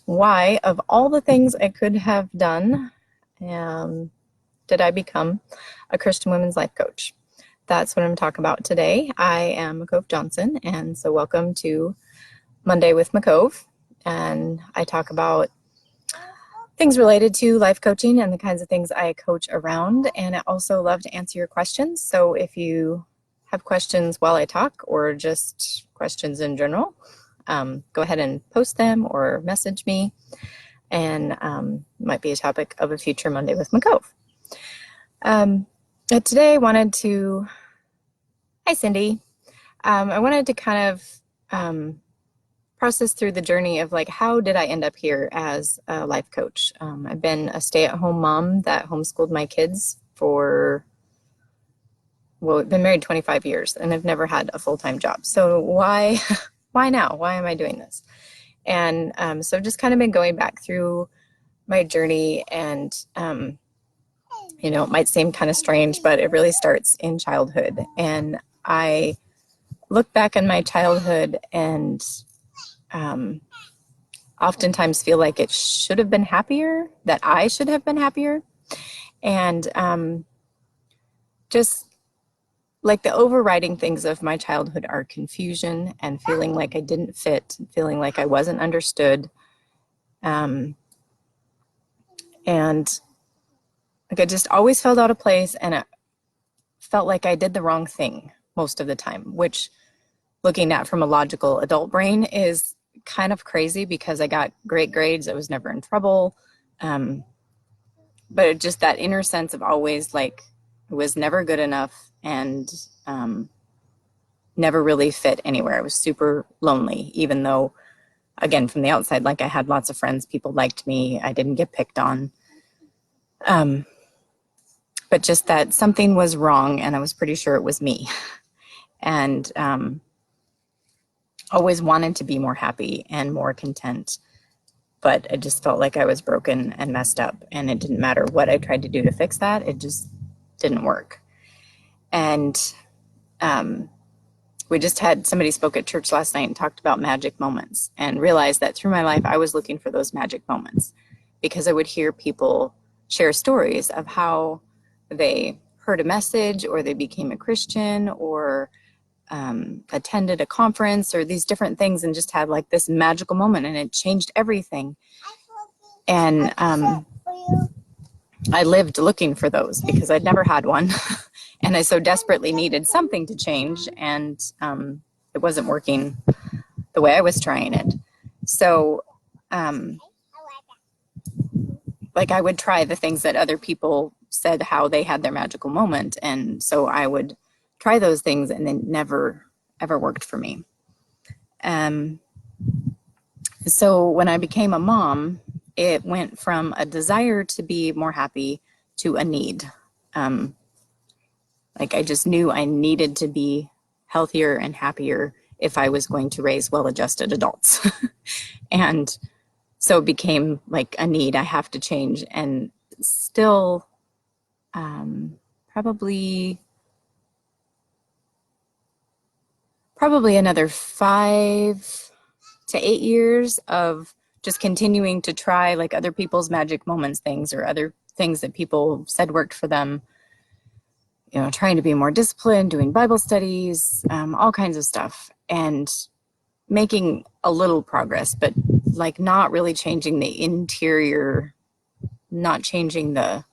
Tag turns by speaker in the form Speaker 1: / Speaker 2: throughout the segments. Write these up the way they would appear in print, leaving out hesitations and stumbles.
Speaker 1: why, of all the things I could have done, did I become a Christian women's life coach? That's what I'm talking about today. I am McCove Johnson, and so welcome to Monday with McCove. And I talk about things related to life coaching and the kinds of things I coach around. And I also love to answer your questions. So if you have questions while I talk or just questions in general, go ahead and post them or message me, and might be a topic of a future Monday with McCove. Today I wanted to, hi Cindy, I wanted to kind of process through the journey of like, how did I end up here as a life coach? I've been a stay-at-home mom that homeschooled my kids for, well, I've been married 25 years and I've never had a full-time job. So why now? Why am I doing this? And so I've just kind of been going back through my journey, and you know, it might seem kind of strange, but it really starts in childhood. And I look back in my childhood and oftentimes feel like it should have been happier, that I should have been happier. And just like the overriding things of my childhood are confusion and feeling like I didn't fit, feeling like I wasn't understood. And like I just always felt out of place, and it felt like I did the wrong thing most of the time, which, looking at from a logical adult brain, is kind of crazy because I got great grades. I was never in trouble. But just that inner sense of always like it was never good enough and never really fit anywhere. I was super lonely, even though, again, from the outside, like I had lots of friends, people liked me, I didn't get picked on. But just that something was wrong, and I was pretty sure it was me. And always wanted to be more happy and more content, but I just felt like I was broken and messed up, and it didn't matter what I tried to do to fix that. It just didn't work. And we just had somebody spoke at church last night and talked about magic moments, and realized that through my life I was looking for those magic moments because I would hear people share stories of how they heard a message, or they became a Christian, or attended a conference, or these different things, and just had like this magical moment, and it changed everything. And I lived looking for those because I'd never had one. And I so desperately needed something to change, and it wasn't working the way I was trying it. So like I would try the things that other people said how they had their magical moment, and so I would try those things, and then never ever worked for me. So when I became a mom, it went from a desire to be more happy to a need. Like I just knew I needed to be healthier and happier if I was going to raise well-adjusted adults. And so it became like a need. I have to change. And still probably another 5 to 8 years of just continuing to try like other people's magic moments things, or other things that people said worked for them, you know, trying to be more disciplined, doing Bible studies, all kinds of stuff, and making a little progress, but like not really changing the interior, not changing the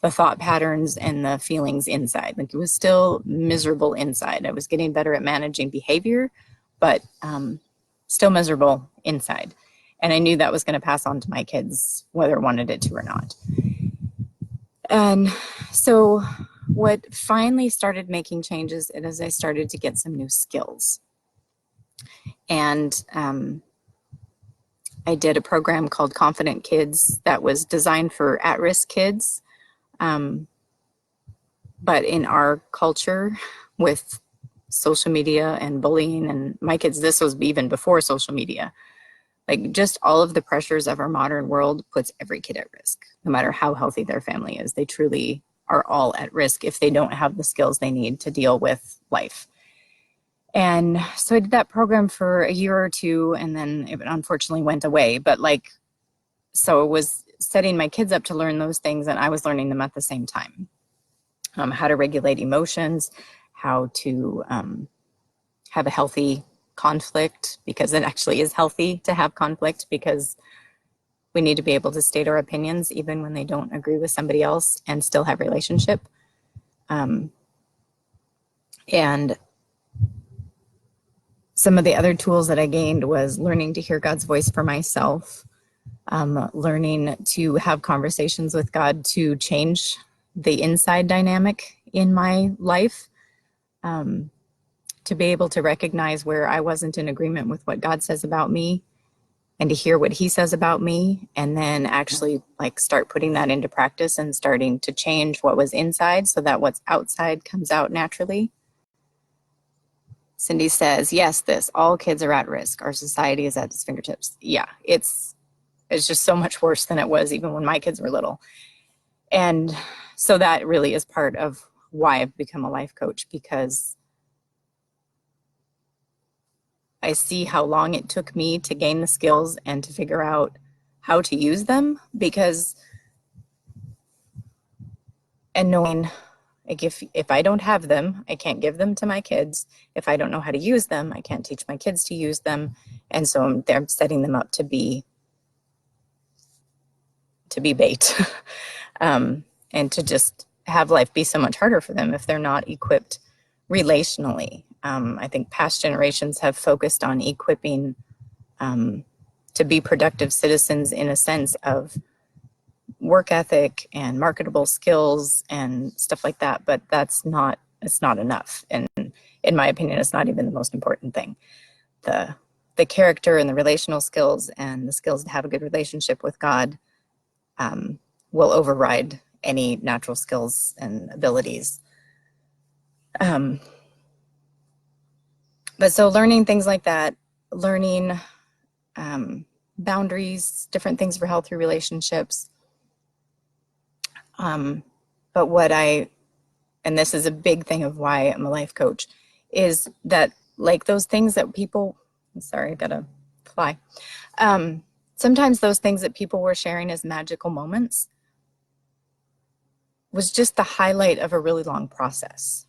Speaker 1: thought patterns and the feelings inside. Like it was still miserable inside. I was getting better at managing behavior, but still miserable inside. And I knew that was going to pass on to my kids, whether I wanted it to or not. And so what finally started making changes is I started to get some new skills. And I did a program called Confident Kids that was designed for at-risk kids. But in our culture with social media and bullying, and my kids, this was even before social media, like just all of the pressures of our modern world puts every kid at risk, no matter how healthy their family is. They truly are all at risk if they don't have the skills they need to deal with life. And so I did that program for a year or two, and then it unfortunately went away. But like So it was setting my kids up to learn those things, and I was learning them at the same time. How to regulate emotions, how to have a healthy conflict, because it actually is healthy to have conflict, because we need to be able to state our opinions even when they don't agree with somebody else and still have relationship. And some of the other tools that I gained was learning to hear God's voice for myself, learning to have conversations with God to change the inside dynamic in my life, to be able to recognize where I wasn't in agreement with what God says about me, and to hear what he says about me, and then actually like start putting that into practice and starting to change what was inside so that what's outside comes out naturally. Cindy says, yes, all kids are at risk. Our society is at its fingertips. Yeah, it's just so much worse than it was even when my kids were little. And so that really is part of why I've become a life coach, because I see how long it took me to gain the skills and to figure out how to use them, and knowing, like, if I don't have them, I can't give them to my kids. If I don't know how to use them, I can't teach my kids to use them. And so they're setting them up to be bait, and to just have life be so much harder for them if they're not equipped relationally. I think past generations have focused on equipping to be productive citizens in a sense of work ethic and marketable skills and stuff like that, but it's not enough. And in my opinion, it's not even the most important thing. The character and the relational skills and the skills to have a good relationship with God will override any natural skills and abilities. But so learning things like that, learning boundaries, different things for healthy relationships. But and this is a big thing of why I'm a life coach, is that like those things that people, sorry, I gotta fly. Sometimes those things that people were sharing as magical moments was just the highlight of a really long process.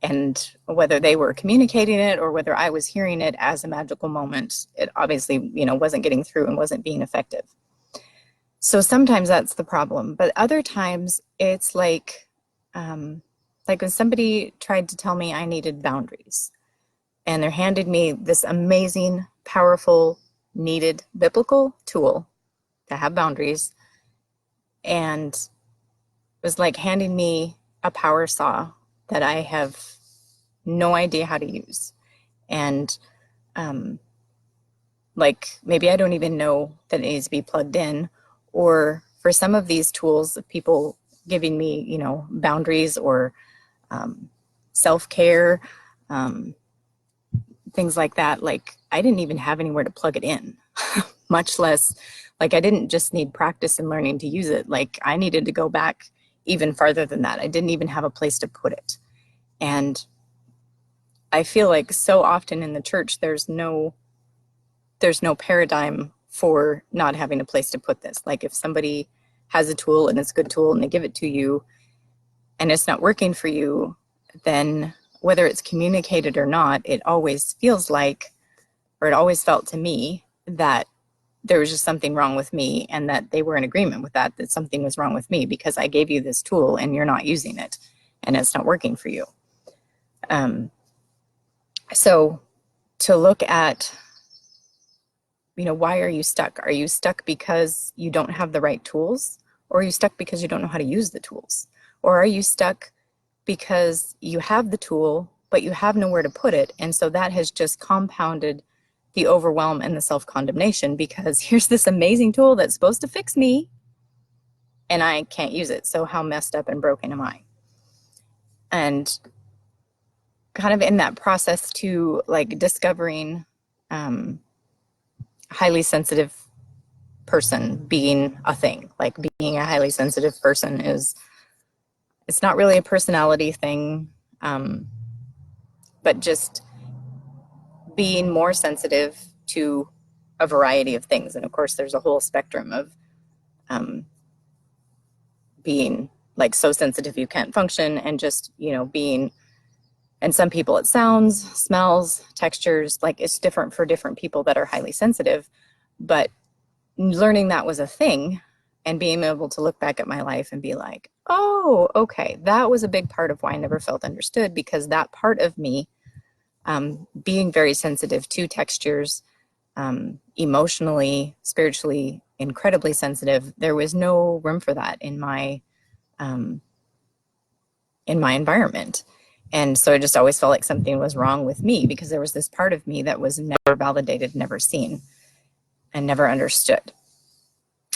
Speaker 1: And whether they were communicating it or whether I was hearing it as a magical moment, it obviously, wasn't getting through and wasn't being effective. So sometimes that's the problem. But other times it's like when somebody tried to tell me I needed boundaries, and they handed me this amazing, powerful, needed biblical tool to have boundaries, and it was like handing me a power saw that I have no idea how to use. And like maybe I don't even know that it needs to be plugged in. Or for some of these tools, people giving me, boundaries or self-care, things like that, like I didn't even have anywhere to plug it in, much less, like I didn't just need practice and learning to use it. Like I needed to go back even farther than that. I didn't even have a place to put it. And I feel like so often in the church, there's no paradigm for not having a place to put this. Like if somebody has a tool and it's a good tool and they give it to you and it's not working for you, then whether it's communicated or not, it always feels like, or it always felt to me, that there was just something wrong with me, and that they were in agreement with that something was wrong with me because I gave you this tool and you're not using it and it's not working for you. So to look at, why are you stuck? Are you stuck because you don't have the right tools? Or are you stuck because you don't know how to use the tools? Or are you stuck because you have the tool, but you have nowhere to put it? And so that has just compounded the overwhelm and the self-condemnation, because here's this amazing tool that's supposed to fix me and I can't use it. So how messed up and broken am I? And kind of in that process to like discovering highly sensitive person being a thing. Like being a highly sensitive person it's not really a personality thing, but just being more sensitive to a variety of things. And of course, there's a whole spectrum of being like so sensitive you can't function, and just, you know, being, and some people it sounds, smells, textures, like it's different for different people that are highly sensitive. But learning that was a thing and being able to look back at my life and be like, oh, okay, that was a big part of why I never felt understood, because that part of me, being very sensitive to textures, emotionally, spiritually, incredibly sensitive, there was no room for that um, in my environment. And so I just always felt like something was wrong with me, because there was this part of me that was never validated, never seen, and never understood.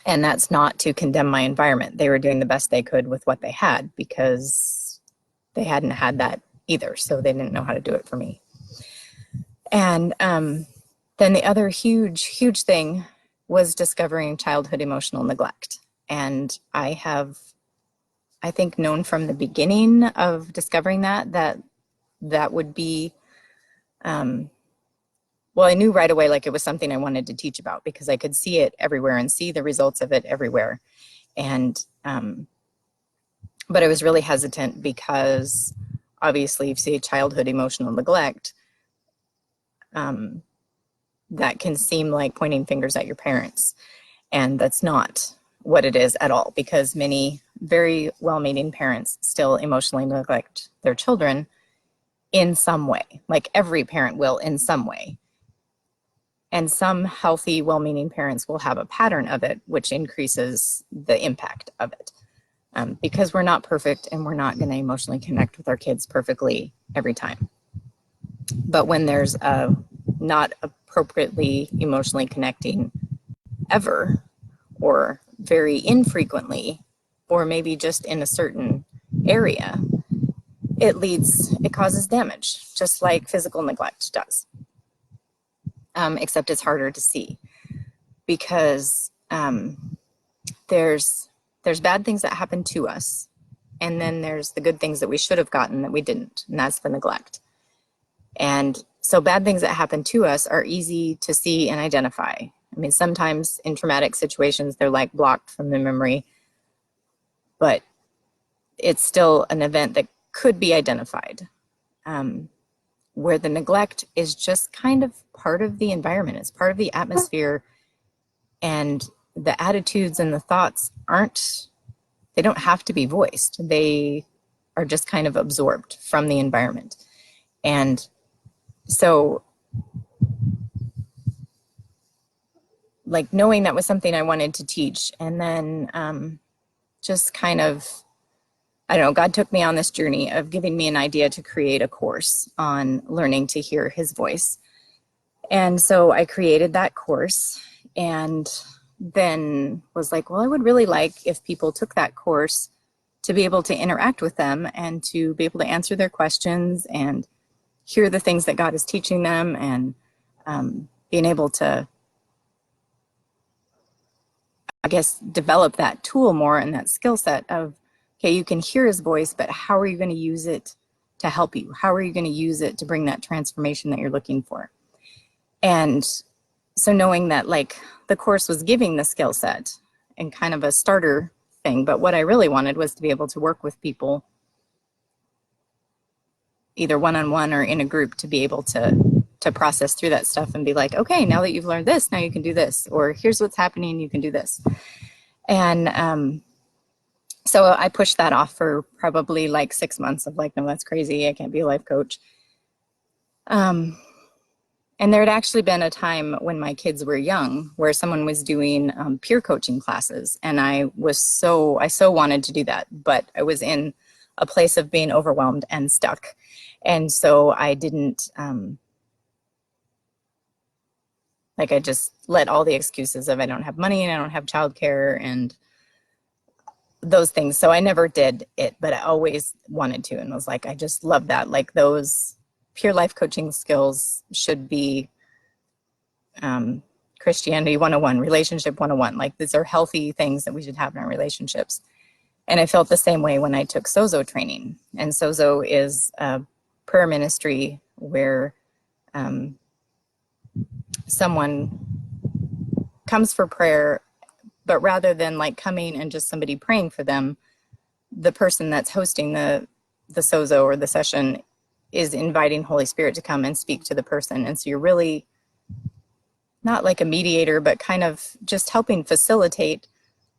Speaker 1: And that's not to condemn my environment. They were doing the best they could with what they had, because they hadn't had that either. So they didn't know how to do it for me. And then the other huge, huge thing was discovering childhood emotional neglect. And I have, I think, known from the beginning of discovering that would be, well, I knew right away, like it was something I wanted to teach about, because I could see it everywhere and see the results of it everywhere. And, but I was really hesitant, because obviously if you say childhood emotional neglect, that can seem like pointing fingers at your parents. And that's not what it is at all, because many very well-meaning parents still emotionally neglect their children in some way. Like every parent will in some way. And some healthy, well-meaning parents will have a pattern of it, which increases the impact of it. Because we're not perfect, and we're not going to emotionally connect with our kids perfectly every time. But when there's a not appropriately emotionally connecting ever, or very infrequently, or maybe just in a certain area, it causes damage, just like physical neglect does. Except it's harder to see, because there's bad things that happen to us, and then there's the good things that we should have gotten that we didn't, and that's the neglect. And so bad things that happen to us are easy to see and identify. I mean, sometimes in traumatic situations, they're like blocked from the memory, but it's still an event that could be identified. Where the neglect is just kind of part of the environment, it's part of the atmosphere, and the attitudes and the thoughts they don't have to be voiced. They are just kind of absorbed from the environment. And so, like, knowing that was something I wanted to teach, and then just kind of, I don't know, God took me on this journey of giving me an idea to create a course on learning to hear his voice. And so I created that course, and then was like, well, I would really like if people took that course to be able to interact with them, and to be able to answer their questions and hear the things that God is teaching them, and being able to, I guess, develop that tool more, and that skill set of, okay, you can hear his voice, but how are you going to use it to help you? How are you going to use it to bring that transformation that you're looking for? And so knowing that, like, the course was giving the skill set and kind of a starter thing, but what I really wanted was to be able to work with people either one-on-one or in a group, to be able to process through that stuff and be like, okay, now that you've learned this, now you can do this, or here's what's happening, you can do this. And so I pushed that off for probably like 6 months of like, no, that's crazy, I can't be a life coach. And there had actually been a time when my kids were young where someone was doing peer coaching classes, and I so wanted to do that, but I was in a place of being overwhelmed and stuck. And so I didn't, like, I just let all the excuses of I don't have money and I don't have childcare and those things. So I never did it, but I always wanted to, and was like, I just love that. Like, those pure life coaching skills should be Christianity 101, relationship 101. Like, these are healthy things that we should have in our relationships. And I felt the same way when I took Sozo training. And Sozo is a prayer ministry where someone comes for prayer, But rather than like coming and just somebody praying for them, the person that's hosting the sozo or the session is inviting Holy Spirit to come and speak to the person. And so you're really not like a mediator, but kind of just helping facilitate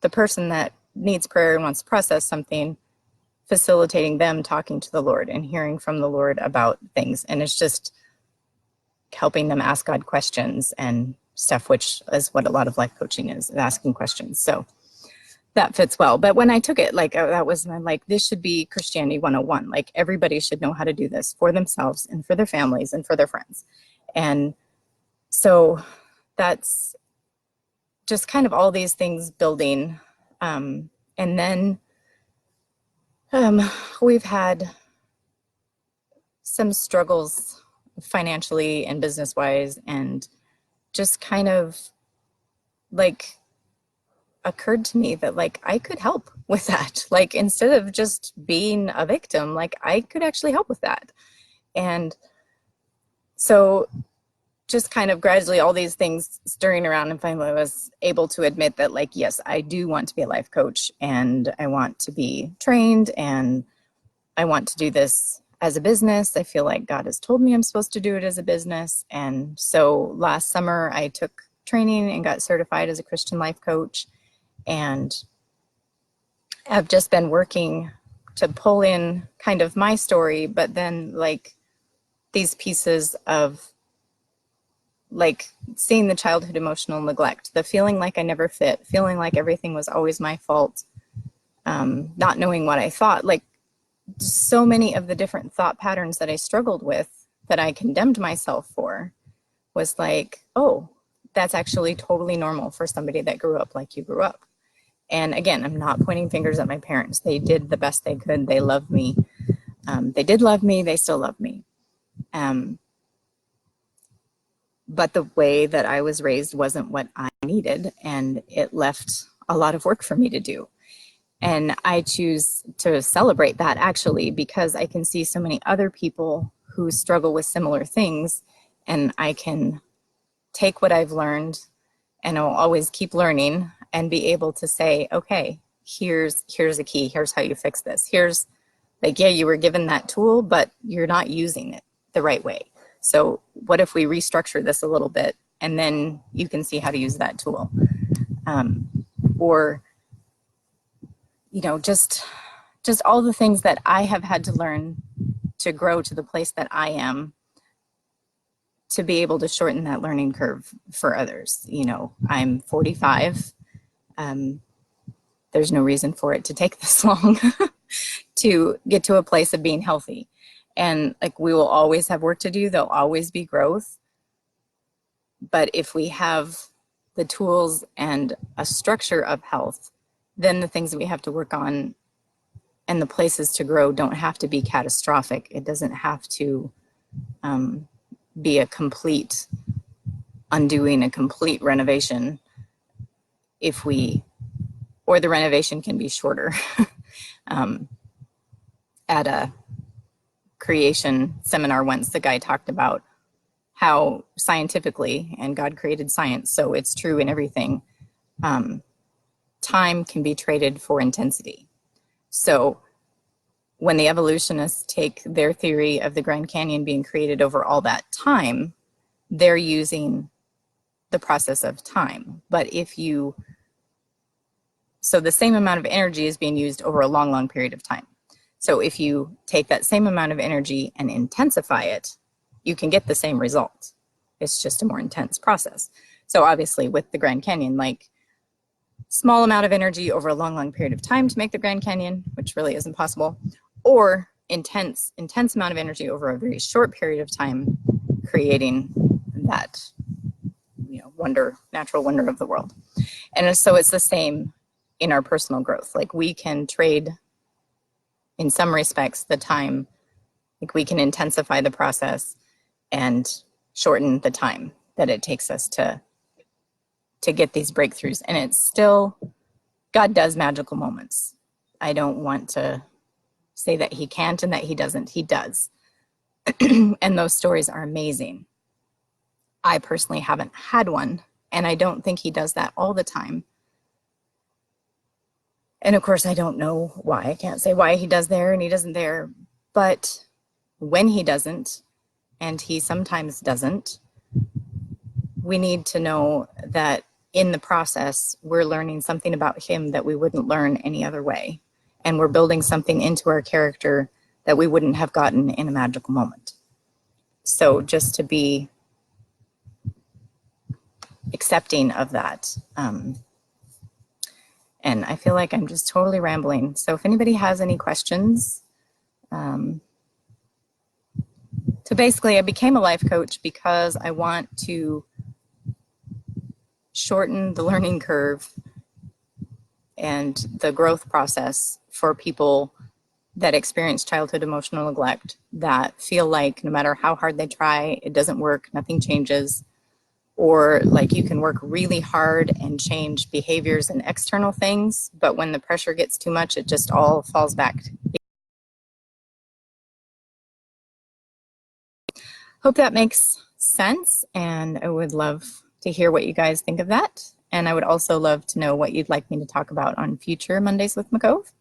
Speaker 1: the person that needs prayer and wants to process something, facilitating them talking to the Lord and hearing from the Lord about things. And it's just helping them ask God questions and stuff, which is what a lot of life coaching is, asking questions. So that fits well. But when I took it, like, that was my, like, this should be Christianity 101. Like, everybody should know how to do this for themselves and for their families and for their friends. And so that's just kind of all these things building. And then we've had some struggles financially and business wise, and just kind of like occurred to me that like I could help with that. Like, instead of just being a victim, like I could actually help with that. And so just kind of gradually all these things stirring around, and finally I was able to admit that, like, yes, I do want to be a life coach, and I want to be trained, and I want to do this as a business. I feel like God has told me I'm supposed to do it as a business. And so last summer I took training and got certified as a Christian life coach, and I've just been working to pull in kind of my story, but then like these pieces of like seeing the childhood emotional neglect, the feeling like I never fit, feeling like everything was always my fault, not knowing what I thought, like so many of the different thought patterns that I struggled with, that I condemned myself for, was like, oh, that's actually totally normal for somebody that grew up like you grew up. And again, I'm not pointing fingers at my parents. They did the best they could. They loved me. They did love me. They still love me. But the way that I was raised wasn't what I needed, and it left a lot of work for me to do. And I choose to celebrate that, actually, because I can see so many other people who struggle with similar things, and I can take what I've learned, and I'll always keep learning, and be able to say, okay, here's a key, here's how you fix this. Here's like, yeah, you were given that tool, but you're not using it the right way. So what if we restructure this a little bit, and then you can see how to use that tool? Or, you know, just all the things that I have had to learn to grow to the place that I am, to be able to shorten that learning curve for others. You know, I'm 45. There's no reason for it to take this long to get to a place of being healthy. And like, we will always have work to do. There'll always be growth. But if we have the tools and a structure of health, then the things that we have to work on and the places to grow don't have to be catastrophic. It doesn't have to be a complete undoing, a complete renovation. Or the renovation can be shorter. At a creation seminar once, the guy talked about how scientifically, and God created science, so it's true in everything, time can be traded for intensity. So when the evolutionists take their theory of the Grand Canyon being created over all that time, they're using the process of time. But so the same amount of energy is being used over a long, long period of time. So if you take that same amount of energy and intensify it, you can get the same result. It's just a more intense process. So obviously with the Grand Canyon, like, small amount of energy over a long, long period of time to make the Grand Canyon, which really isn't possible, or intense amount of energy over a very short period of time, creating that, you know, natural wonder of the world. And so it's the same in our personal growth. Like, we can trade, in some respects, the time, like we can intensify the process and shorten the time that it takes us to get these breakthroughs. And it's still, God does magical moments. I don't want to say that he can't and that he doesn't. He does. And those stories are amazing. I personally haven't had one, and I don't think he does that all the time. And of course, I don't know why. I can't say why he does there and he doesn't there. But when he doesn't, and he sometimes doesn't, we need to know that in the process, we're learning something about him that we wouldn't learn any other way. And we're building something into our character that we wouldn't have gotten in a magical moment. So just to be accepting of that. And I feel like I'm just totally rambling. So if anybody has any questions, so basically I became a life coach because I want to shorten the learning curve and the growth process for people that experience childhood emotional neglect, that feel like no matter how hard they try, it doesn't work, nothing changes, or like you can work really hard and change behaviors and external things, but when the pressure gets too much, it just all falls back. Hope that makes sense, and I would love to hear what you guys think of that. And I would also love to know what you'd like me to talk about on future Mondays with McCove.